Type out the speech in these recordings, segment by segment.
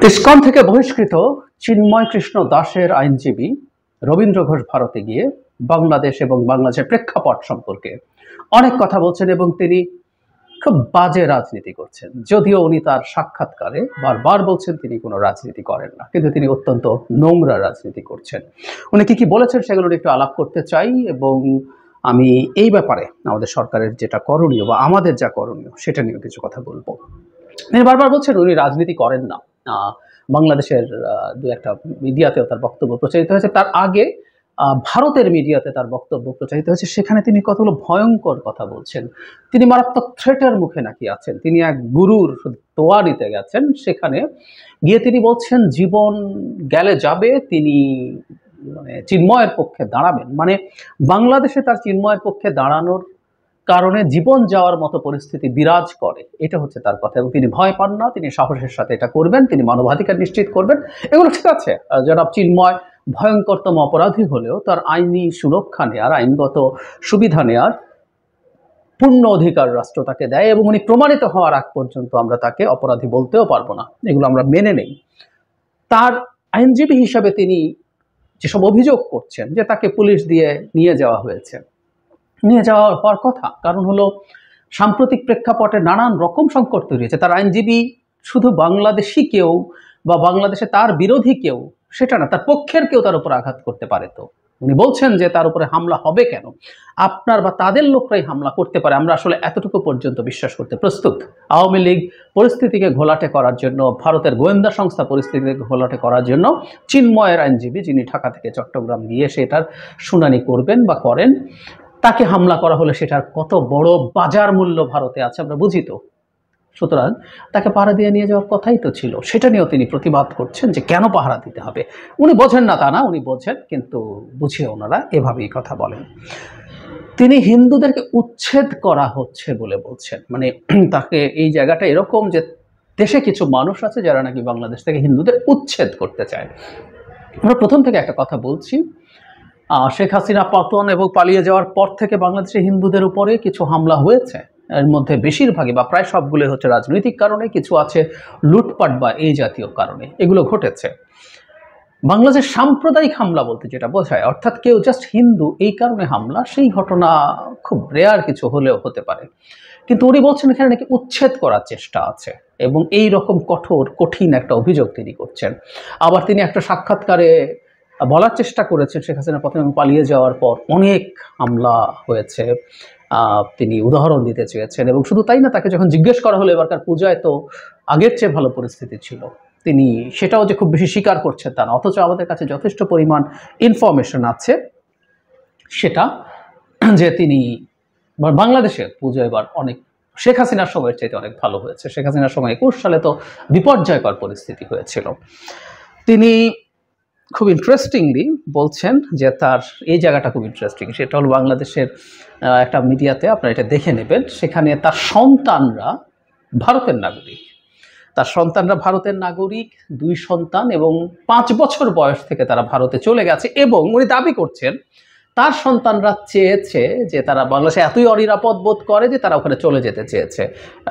ISKCON থেকে বহিষ্কৃত চিন্ময় কৃষ্ণ দাসের আইনজীবী রবীন্দ্র ঘোষ ভারতে গিয়ে বাংলাদেশ এবং বাংলাদেশের প্রেক্ষাপট সম্পর্কে অনেক কথা বলছেন এবং তিনি খুব বাজে রাজনীতি করছেন। যদিও উনি তার সাক্ষাৎকারে বারবার বলছেন তিনি কোনো রাজনীতি করেন না, কিন্তু তিনি অত্যন্ত নোংরা রাজনীতি করছেন। উনি কি কি বলেছেন সেগুলো একটু আলাপ করতে চাই এবং আমি এই ব্যাপারে আমাদের সরকারের যেটা করণীয় বা আমাদের যা করণীয় সেটা নিয়ে কিছু কথা বলবো। তিনি বারবার বলছেন উনি রাজনীতি করেন না। বাংলাদেশের দু একটা মিডিয়াতেও তার বক্তব্য প্রচারিত হয়েছে, তার আগে ভারতের মিডিয়াতে তার বক্তব্য প্রচারিত হয়েছে, সেখানে তিনি কতগুলো ভয়ঙ্কর কথা বলছেন। তিনি মারাত্মক থ্রেটের মুখে নাকি আছেন, তিনি এক গুরুর দোয়া নিতে গেছেন, সেখানে গিয়ে তিনি বলছেন জীবন গেলে যাবে, তিনি মানে চিন্ময়ের পক্ষে দাঁড়াবেন, মানে বাংলাদেশে তার চিন্ময়ের পক্ষে দাঁড়ানোর কারণে জীবন যাওয়ার মতো পরিস্থিতি বিরাজ করে, এটা হচ্ছে তার কথা। এবং তিনি ভয় পান না, তিনি সাহসের সাথে এটা করবেন, তিনি মানবাধিকার নিশ্চিত করবেন, এগুলো ঠিক আছে। জনাব চিন্ময় ভয়ঙ্করতম অপরাধী হলেও তার আইনি সুরক্ষা নেওয়ার, আইনগত সুবিধা নেওয়ার পূর্ণ অধিকার রাষ্ট্র তাকে দেয় এবং উনি প্রমাণিত হওয়ার আগ পর্যন্ত আমরা তাকে অপরাধী বলতেও পারবো না, এগুলো আমরা মেনে নেই। তার আইনজীবী হিসাবে তিনি যেসব অভিযোগ করছেন যে তাকে পুলিশ দিয়ে নিয়ে যাওয়া হয়েছে, নিয়ে যাওয়া হওয়ার কথা, কারণ হলো সাম্প্রতিক প্রেক্ষাপটে নানান রকম সংকট তৈরি হয়েছে। তার আইনজীবী শুধু বাংলাদেশি কেউ বা বাংলাদেশে তার বিরোধী কেউ সেটা না, তার পক্ষের কেউ তার উপর আঘাত করতে পারে। তো উনি বলছেন যে তার উপরে হামলা হবে কেন, আপনার বা তাদের লোকরাই হামলা করতে পারে, আমরা আসলে এতটুকু পর্যন্ত বিশ্বাস করতে প্রস্তুত। আওয়ামী লীগ পরিস্থিতিকে ঘোলাটে করার জন্য, ভারতের গোয়েন্দা সংস্থা পরিস্থিতিকে ঘোলাটে করার জন্য চিন্ময়ের আইনজীবী, যিনি ঢাকা থেকে চট্টগ্রাম গিয়ে সেটার শুনানি করবেন বা করেন, তাকে হামলা করা হলে সেটার কত বড় বাজার মূল্য ভারতে আছে আমরা বুঝি। তো সুতরাং তাকে পাহারা দিয়ে নিয়ে যাওয়ার কথাই তো ছিল, সেটা নিয়েও তিনি প্রতিবাদ করছেন যে কেন পাহারা দিতে হবে। উনি বোঝেন না তা না, উনি বোঝেন, কিন্তু বুঝিয়ে ওনারা এভাবেই কথা বলেন। তিনি হিন্দুদেরকে উচ্ছেদ করা হচ্ছে বলে বলছেন, মানে তাকে এই জায়গাটা এরকম যে দেশে কিছু মানুষ আছে যারা নাকি বাংলাদেশ থেকে হিন্দুদের উচ্ছেদ করতে চায়। আমরা প্রথম থেকে একটা কথা বলছি, শেখ হাসিনা পতন এবং পালিয়ে যাওয়ার পর থেকে বাংলাদেশে হিন্দুদের উপরে কিছু হামলা হয়েছে, এর মধ্যে বেশিরভাগই বা প্রায় সবগুলো হচ্ছে রাজনৈতিক কারণে, কিছু আছে লুটপাট বা এই জাতীয় কারণে এগুলো ঘটেছে। বাংলাদেশের সাম্প্রদায়িক হামলা বলতে যেটা বোঝায়, অর্থাৎ কেউ জাস্ট হিন্দু এই কারণে হামলা, সেই ঘটনা খুব রেয়ার কিছু হলেও হতে পারে। কিন্তু উনি বলছেন এখানে নাকি উচ্ছেদ করার চেষ্টা আছে এবং এই রকম কঠিন একটা অভিযোগ তিনি করছেন। আবার তিনি একটা সাক্ষাৎকারে বলার চেষ্টা করেছেন শেখ হাসিনা পতন এবং পালিয়ে যাওয়ার পর অনেক হামলা হয়েছে, তিনি উদাহরণ দিতে চেয়েছেন। এবং শুধু তাই না, তাকে যখন জিজ্ঞেস করা হলো এবারকার পূজায় তো আগের চেয়ে ভালো পরিস্থিতি ছিল, তিনি সেটাও যে খুব বেশি স্বীকার করছেন তা না, অথচ আমাদের কাছে যথেষ্ট পরিমাণ ইনফরমেশন আছে সেটা যে তিনি বাংলাদেশের পুজো এবার অনেক শেখ হাসিনার সময়ের চাইতে অনেক ভালো হয়েছে। শেখ হাসিনার সময় 21 সালে তো বিপর্যয়কর পরিস্থিতি হয়েছিল। তিনি খুব ইন্টারেস্টিংলি বলছেন যে তার এই জায়গাটা খুব ইন্টারেস্টিং, সেটা হলো বাংলাদেশের একটা মিডিয়াতে আপনারা এটা দেখে নেবেন, সেখানে তার সন্তানরা ভারতের নাগরিক, তার সন্তানরা ভারতের নাগরিক, 2 সন্তান, এবং 5 বছর বয়স থেকে তারা ভারতে চলে গেছে। এবং উনি দাবি করছেন তার সন্তানরা চেয়েছে যে তারা বাংলাদেশে এতই অনিরাপদ বোধ করে যে তারা ওখানে চলে যেতে চেয়েছে।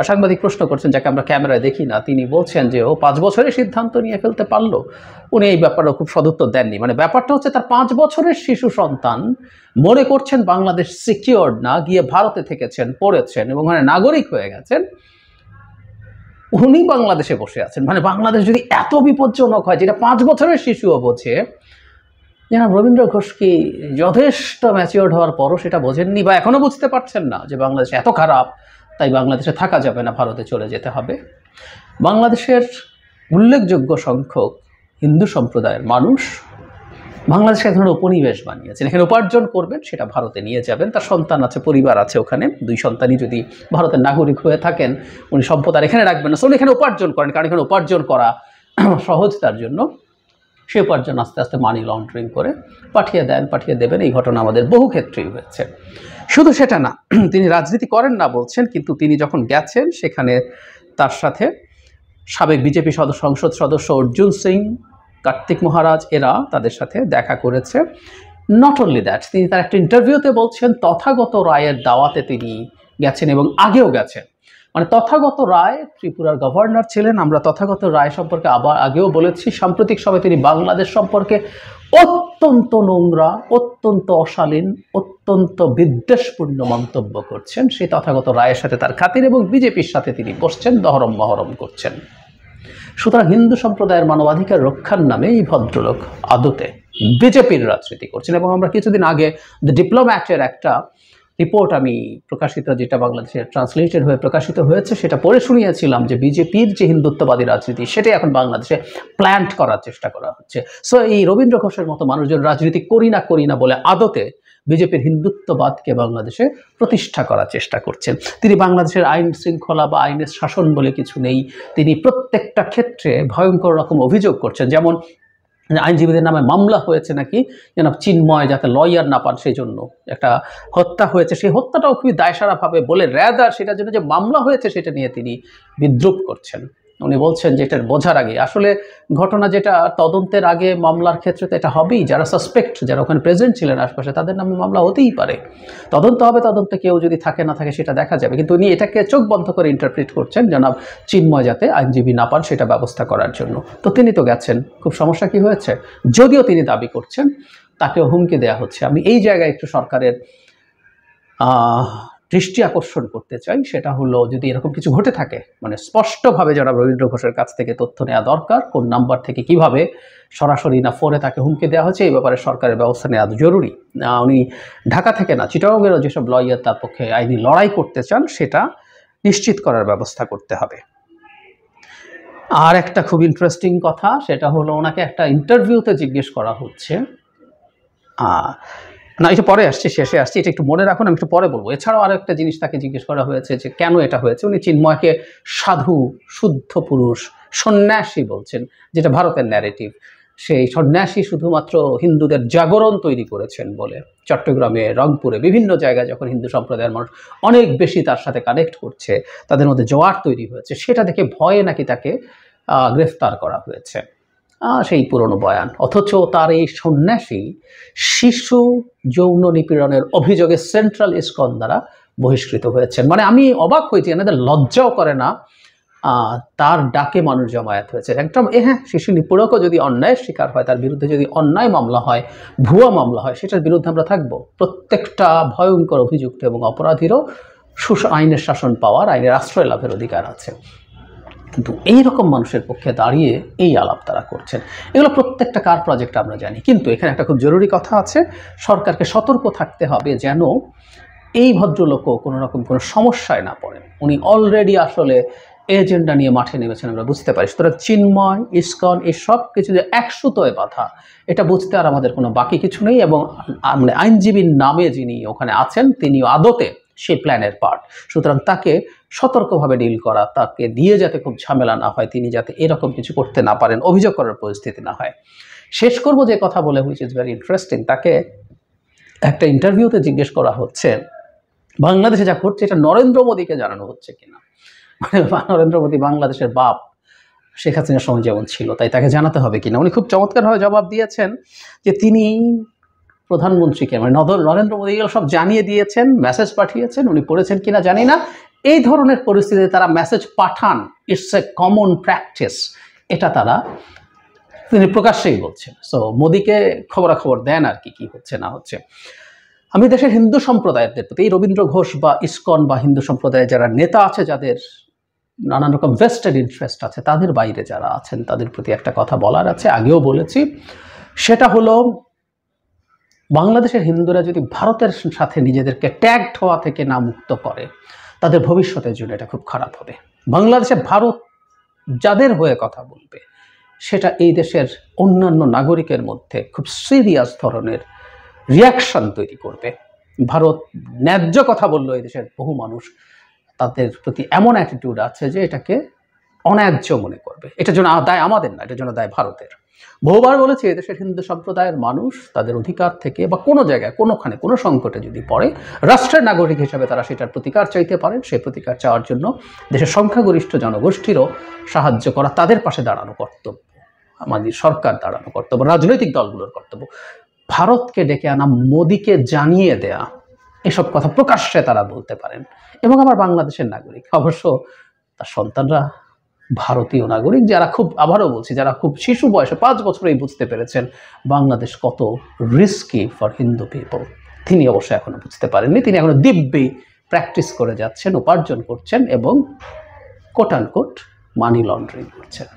সাংবাদিক প্রশ্ন করছেন, যাকে আমরা ক্যামেরায় দেখি না, তিনি বলছেন যে ও 5 বছরের সিদ্ধান্ত নিয়ে ফেলতে পারলো। উনি এই ব্যাপারেও খুব সদুত্তর দেননি। মানে ব্যাপারটা হচ্ছে তার 5 বছরের শিশু সন্তান মনে করছেন বাংলাদেশ সিকিউরড না, গিয়ে ভারতে থেকেছেন, পড়েছেন এবং ওখানে নাগরিক হয়ে গেছেন, উনি বাংলাদেশে বসে আছেন। মানে বাংলাদেশ যদি এত বিপজ্জনক হয়, যেটা 5 বছরের শিশুও বোঝে, যেন রবীন্দ্র ঘোষ কি যথেষ্ট ম্যাচিওর্ড হওয়ার পরও সেটা বোঝেননি বা এখনও বুঝতে পারছেন না যে বাংলাদেশ এত খারাপ, তাই বাংলাদেশে থাকা যাবে না, ভারতে চলে যেতে হবে। বাংলাদেশের উল্লেখযোগ্য সংখ্যক হিন্দু সম্প্রদায়ের মানুষ বাংলাদেশে এক ধরনের উপনিবেশ বানিয়েছেন, এখানে উপার্জন করবেন, সেটা ভারতে নিয়ে যাবেন, তার সন্তান আছে, পরিবার আছে ওখানে, 2 সন্তানই যদি ভারতের নাগরিক হয়ে থাকেন, উনি সম্পদ আর এখানে রাখবেন না, উনি এখানে উপার্জন করেন, কারণ এখানে উপার্জন করা সহজ তার জন্য। সে উপার্জন আস্তে আস্তে মানি লন্ডারিং করে পাঠিয়ে দেবেন। এই ঘটনা আমাদের বহু ক্ষেত্রেই হয়েছে। শুধু সেটা না, তিনি রাজনীতি করেন না বলছেন, কিন্তু তিনি যখন গেছেন সেখানে তার সাথে সাবেক বিজেপি সংসদ সদস্য অর্জুন সিং, কার্তিক মহারাজ, এরা তাদের সাথে দেখা করেছে। নট অনলি দ্যাট, তিনি তার একটা ইন্টারভিউতে বলছেন তথাগত রায়ের দাওয়াতে তিনি গেছেন এবং আগেও গেছেন। মানে তথাগত রায় ত্রিপুরার গভর্নর ছিলেন। আমরা তথাগত রায় সম্পর্কে আবার আগেও বলেছি, সাম্প্রতিক সময়ে তিনি বাংলাদেশ সম্পর্কে অত্যন্ত নোংরা, অত্যন্ত অশালীন, অত্যন্ত বিদ্বেষপূর্ণ মন্তব্য করছেন। সেই তথাগত রায়ের সাথে তার খাতির এবং বিজেপির সাথে তিনি বসছেন, দহরম মহরম করছেন। সুতরাং হিন্দু সম্প্রদায়ের মানবাধিকার রক্ষার নামে এই ভদ্রলোক আদতে বিজেপির রাজনীতি করছেন। এবং আমরা কিছুদিন আগে দ্য ডিপ্লোম্যাটের একটা রিপোর্ট আমি প্রকাশিত, যেটা বাংলাদেশে ট্রান্সলেটেড হয়ে প্রকাশিত হয়েছে, সেটা পড়ে শুনিয়েছিলাম যে বিজেপির যে হিন্দুত্ববাদী রাজনীতি সেটাই এখন বাংলাদেশে প্ল্যান্ট করার চেষ্টা করা হচ্ছে। সো এই রবীন্দ্র ঘোষের মতো মানুষজন রাজনীতি করি না বলে আদতে বিজেপির হিন্দুত্ববাদকে বাংলাদেশে প্রতিষ্ঠা করার চেষ্টা করছেন। তিনি বাংলাদেশের আইন শৃঙ্খলা বা আইনের শাসন বলে কিছু নেই, তিনি প্রত্যেকটা ক্ষেত্রে ভয়ঙ্কর রকম অভিযোগ করছেন। যেমন আইনজীবীদের নামে মামলা হয়েছে নাকি যেন চিন্ময় যাতে লয়ার না পান সেই জন্য একটা হত্যা হয়েছে, সেই হত্যাটাও খুবই দায়সারাভাবে বলে র্যাদার সেটার জন্য যে মামলা হয়েছে সেটা নিয়ে তিনি বিদ্রুপ করছেন। উনি বলছেন যে এটার বোঝার আগে আসলে ঘটনা যেটা তদন্তের আগে মামলার ক্ষেত্রে তো এটা হবেই, যারা সাসপেক্ট, যারা ওখানে প্রেজেন্ট ছিলেন আশপাশে, তাদের নামে মামলা হতেই পারে, তদন্ত হবে, তদন্তে কেউ যদি থাকে না থাকে সেটা দেখা যাবে। কিন্তু উনি এটাকে চোখ বন্ধ করে ইন্টারপ্রিট করছেন জনাব চিন্ময় যাতে আইনজীবী না পান সেটা ব্যবস্থা করার জন্য। তো তিনি তো গেছেন, খুব সমস্যা কি হয়েছে? যদিও তিনি দাবি করছেন তাকেও হুমকি দেওয়া হচ্ছে। আমি এই জায়গায় একটু সরকারের দৃষ্টি আকর্ষণ করতে চাই, সেটা হলো যদি এরকম কিছু ঘটে থাকে, মানে স্পষ্টভাবে জনাব রবীন্দ্র ঘোষের কাছ থেকে তথ্য নেওয়া দরকার, কোন নাম্বার থেকে কিভাবে সরাসরি না ফোনে তাকে হুমকি দেওয়া হচ্ছে, এই ব্যাপারে সরকারের ব্যবস্থা নেওয়া জরুরি। উনি ঢাকা থেকে না, চিটাগংয়েরও যেসব লয়ার তার পক্ষে আইনি লড়াই করতে চান সেটা নিশ্চিত করার ব্যবস্থা করতে হবে। আর একটা খুব ইন্টারেস্টিং কথা, সেটা হলো ওনাকে একটা ইন্টারভিউতে জিজ্ঞেস করা হচ্ছে, না এটা পরে আসছে, শেষে আসছে, এটা একটু মনে রাখুন, আমি একটু পরে বলবো। এছাড়াও আরও একটা জিনিস তাকে জিজ্ঞেস করা হয়েছে যে কেন এটা হয়েছে। উনি চিন্ময়কে সাধু, শুদ্ধ পুরুষ, সন্ন্যাসী বলছেন, যেটা ভারতের ন্যারেটিভ। সেই সন্ন্যাসী শুধুমাত্র হিন্দুদের জাগরণ তৈরি করেছেন বলে চট্টগ্রামে, রংপুরে, বিভিন্ন জায়গায় যখন হিন্দু সম্প্রদায়ের মানুষ অনেক বেশি তার সাথে কানেক্ট করছে, তাদের মধ্যে জোয়ার তৈরি হয়েছে, সেটা দেখে ভয়ে নাকি তাকে গ্রেফতার করা হয়েছে। সেই পুরনো বয়ান। অথচ তার এই সন্ন্যাসী শিশু যৌন নিপীড়নের অভিযোগে সেন্ট্রাল ইসকন দ্বারা বহিষ্কৃত হয়েছেন। মানে আমি অবাক হয়েছি, এনাদের লজ্জাও করে না, তার ডাকে মানুষ জমায়েত হয়েছে। একদম হ্যাঁ, শিশু নিপীড়কও যদি অন্যায়ের শিকার হয়, তার বিরুদ্ধে যদি অন্যায় মামলা হয়, ভুয়া মামলা হয়, সেটার বিরুদ্ধে আমরা থাকবো। প্রত্যেকটা ভয়ঙ্কর অভিযুক্ত এবং অপরাধীরও আইনের শাসন পাওয়ার, আইনের আশ্রয় লাভের অধিকার আছে। কিন্তু এইরকম মানুষের পক্ষে দাঁড়িয়ে এই আলাপ তারা করছেন, এগুলো প্রত্যেকটা কার প্রজেক্ট আমরা জানি। কিন্তু এখানে একটা খুব জরুরি কথা আছে, সরকারকে সতর্ক থাকতে হবে যেন এই ভদ্রলোকও কোনো রকম কোনো সমস্যায় না পড়েন। উনি অলরেডি আসলে এজেন্ডা নিয়ে মাঠে নেমেছেন, আমরা বুঝতে পারি। সুতরাং চিন্ময়, ইসকন, এই সব কিছু যে একসুতোয় বাঁধা, এটা বুঝতে আর আমাদের কোনো বাকি কিছু নেই। এবং মানে আইনজীবীর নামে যিনি ওখানে আছেন তিনিও আদতে সেই প্ল্যানের পার্ট। সুতরাং তাকে সতর্কভাবে ডিল করা, তাকে দিয়ে যাতে খুব ঝামেলা না হয়, তিনি যাতে এরকম কিছু করতে না পারেন, অভিযোগ করার পরিস্থিতি না হয়। শেষ করব যে কথা বলে, হুইচ ইজ ভেরি ইন্টারেস্টিং। তাকে একটা ইন্টারভিউতে জিজ্ঞেস করা হচ্ছে বাংলাদেশে যা ঘটছে এটা নরেন্দ্র মোদীকে জানানো হচ্ছে কিনা। মানে নরেন্দ্র মোদী বাংলাদেশের বাপ, শেখ হাসিনার সময় যেমন ছিল, তাই তাকে জানাতে হবে কিনা। উনি খুব চমৎকারভাবে জবাব দিয়েছেন যে তিনি প্রধানমন্ত্রীকে, মানে নরেন্দ্র মোদী সব জানিয়ে দিয়েছেন, মেসেজ পাঠিয়েছেন, উনি পড়েছেন কিনা জানি না। এই ধরনের পরিস্থিতিতে তারা মেসেজ পাঠান, ইটস এ কমন প্র্যাকটিস, এটা তারা তিনি প্রকাশ্যেই বলছেন। সো মোদীকে খবরাখবর দেন আর কি কি হচ্ছে না হচ্ছে। আমি দেশের হিন্দু সম্প্রদায়ের প্রতি, এই রবীন্দ্র ঘোষ বা ইসকন বা হিন্দু সম্প্রদায়ের যারা নেতা আছে, যাদের নানান রকম ভেস্টেড ইন্টারেস্ট আছে, তাদের বাইরে যারা আছেন, তাদের প্রতি একটা কথা বলার আছে, আগেও বলেছি। সেটা হলো বাংলাদেশের হিন্দুরা যদি ভারতের সাথে নিজেদেরকে ট্যাগড হওয়া থেকে না মুক্ত করে, তাদের ভবিষ্যতের জন্য এটা খুব খারাপ হবে। বাংলাদেশে ভারত যাদের হয়ে কথা বলবে, সেটা এই দেশের অন্যান্য নাগরিকের মধ্যে খুব সিরিয়াস ধরনের রিয়াকশন তৈরি করবে। ভারত ন্যায্য কথা বললো, এই দেশের বহু মানুষ তাদের প্রতি এমন অ্যাটিটিউড আছে যে এটাকে অন্যায্য মনে করবে। এটার জন্য দায় আমাদের না, এটার জন্য দায় ভারতের। বহুবার বলেছি, এদেশের হিন্দু সম্প্রদায়ের মানুষ তাদের অধিকার থেকে বা কোনো জায়গায় কোনোখানে কোনো সংকটে যদি পড়ে, রাষ্ট্রের নাগরিক হিসাবে তারা সেটার প্রতিকার চাইতে পারেন। সেই প্রতিকার চাওয়ার জন্য দেশের সংখ্যাগরিষ্ঠ জনগোষ্ঠীরও সাহায্য করা, তাদের পাশে দাঁড়ানো কর্তব্য, আমাদের সরকার দাঁড়ানো কর্তব্য, রাজনৈতিক দলগুলোর কর্তব্য। ভারতকে ডেকে আনা, মোদীকে জানিয়ে দেয়া, এসব কথা প্রকাশ্যে তারা বলতে পারেন। এবং আমার বাংলাদেশের নাগরিক, অবশ্য তার সন্তানরা ভারতীয় নাগরিক, যারা খুব, আবারও বলছি, যারা খুব শিশু বয়সে 5 বছরেই বুঝতে পেরেছেন বাংলাদেশ কত রিস্কি ফর হিন্দু পিপল। তিনি অবশ্য এখনো বুঝতে পারেননি। তিনি এখনো দিব্যি প্র্যাকটিস করে যাচ্ছেন, উপার্জন করছেন এবং quote and quote money laundering করছেন।